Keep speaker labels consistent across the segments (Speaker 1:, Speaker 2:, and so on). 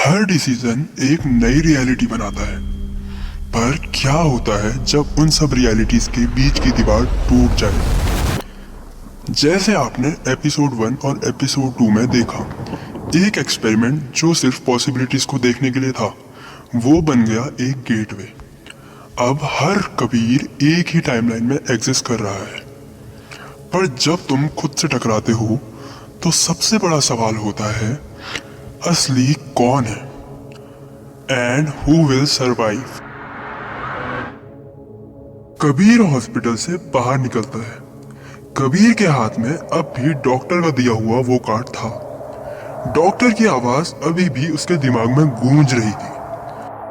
Speaker 1: हर decision एक नई reality बनाता है। पर क्या होता है जब उन सब रियलिटीज के बीच की दीवार टूट जाए? जैसे आपने एपिसोड 1 और एपिसोड 2 में देखा, एक एक्सपेरिमेंट जो सिर्फ पॉसिबिलिटीज को देखने के लिए था, वो बन गया एक गेटवे। अब हर कबीर एक ही टाइमलाइन में एग्जिस्ट कर रहा है। पर जब तुम खुद से टकराते हो तो सबसे बड़ा सवाल होता है, असली कौन है and who will survive? Kabir hospital से बाहर निकलता है। कबीर के हाथ में अब भी डॉक्टर का दिया हुआ वो कार्ड था। डॉक्टर की आवाज अभी भी उसके दिमाग में गूंज रही थी।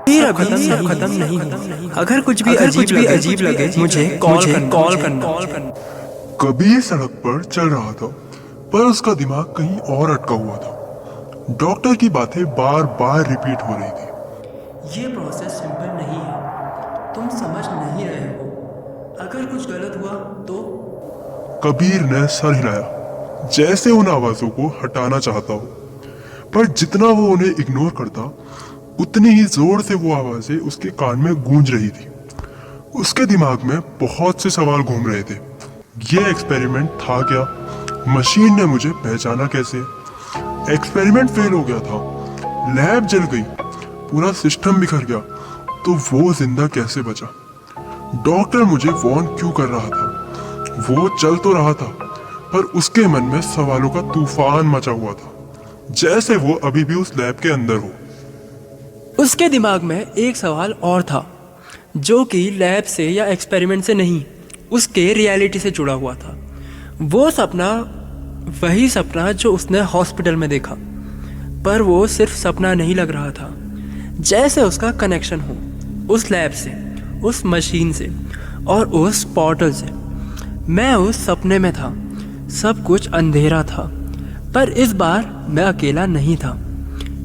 Speaker 2: सब खत्म नहीं हुआ। अगर कुछ भी अजीब लगे मुझे कॉल करना।
Speaker 1: कबीर सड़क पर चल रहा था, पर उसका दिमाग कहीं और अटका हुआ था। डॉक्टर की बातें बार बार रिपीट हो रही थी।
Speaker 2: ये प्रोसेस सिंपल नहीं है, तुम समझ नहीं रहे हो। अगर कुछ गलत हुआ तो?
Speaker 1: कबीर ने सर हिलाया, जैसे उन आवाजों को हटाना चाहता हो। पर जितना वो उन्हें इग्नोर करता, उतनी ही जोर से वो आवाजें उसके कान में गूंज रही थी। उसके दिमाग में बहुत से सवाल घूम रहे थे। ये एक्सपेरिमेंट था क्या? मशीन ने मुझे पहचाना कैसे? एक्सपेरिमेंट फेल हो गया था, लैब जल गई, पूरा सिस्टम बिखर गया, तो वो जिंदा कैसे बचा? डॉक्टर मुझे वार्न क्यों कर रहा था? वो चल तो रहा था, पर उसके मन में सवालों का तूफान मचा हुआ था, जैसे वो अभी भी उस लैब के अंदर हो।
Speaker 2: उसके दिमाग में एक सवाल और था, जो कि लैब से या एक्सपेरिमेंट से नहीं, उसके रियलिटी से जुड़ा हुआ था। वो सपना, वही सपना जो उसने हॉस्पिटल में देखा। पर वो सिर्फ सपना नहीं लग रहा था, जैसे उसका कनेक्शन हो उस लैब से, उस मशीन से और उस पोर्टल से। मैं उस सपने में था, सब कुछ अंधेरा था, पर इस बार मैं अकेला नहीं था।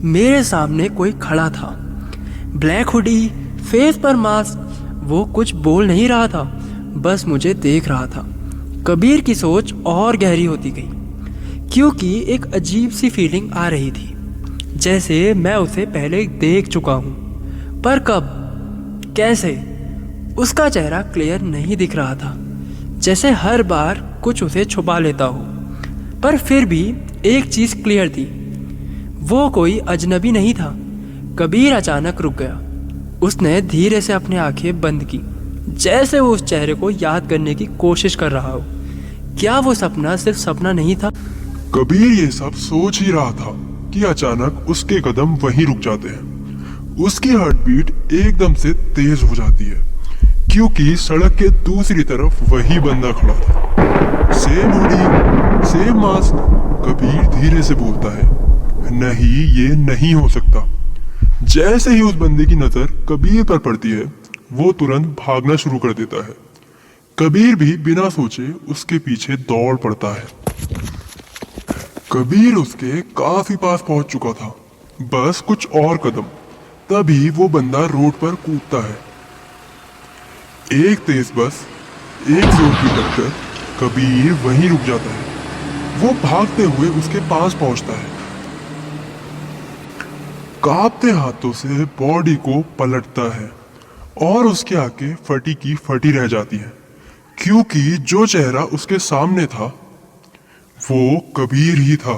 Speaker 2: मेरे सामने कोई खड़ा था, ब्लैक हुडी, फेस पर मास्क। वो कुछ बोल नहीं रहा था, बस मुझे देख रहा था। कबीर की सोच और गहरी होती गई, क्योंकि एक अजीब सी फीलिंग आ रही थी, जैसे मैं उसे पहले देख चुका हूँ। पर कब, कैसे? उसका चेहरा क्लियर नहीं दिख रहा था, जैसे हर बार कुछ उसे छुपा लेता हो। पर फिर भी एक चीज़ क्लियर थी, वो कोई अजनबी नहीं था। कबीर अचानक रुक गया। उसने धीरे से अपनी आंखें बंद की, जैसे वो उस चेहरे को याद करने की कोशिश कर रहा हो। क्या वो सपना सिर्फ सपना नहीं था?
Speaker 1: कबीर ये सब सोच ही रहा था कि अचानक उसके कदम वहीं रुक जाते हैं। उसकी हार्ट बीट एकदम से तेज हो जाती है, क्योंकि सड़क के दूसरी तरफ वही बंदा खड़ा था। Same hoodie, same mask. Kabir धीरे से बोलता है, नहीं, ये नहीं हो सकता। जैसे ही उस बंदे की नजर कबीर पर पड़ती है, वो तुरंत भागना शुरू कर देता है। कबीर भी बिना सोचे उसके पीछे दौड़ पड़ता है। कबीर उसके काफी पास पहुंच चुका था, बस कुछ और कदम, तभी वो बंदा रोड पर कूदता है। एक तेज बस, एक जोर की टक्कर। कबीर वहीं रुक जाता है। वो भागते हुए उसके पास पहुंचता है, कांपते हाथों से बॉडी को पलटता है और उसकी आंखें फटी की फटी रह जाती हैं, क्योंकि जो चेहरा उसके सामने था वो कबीर ही था।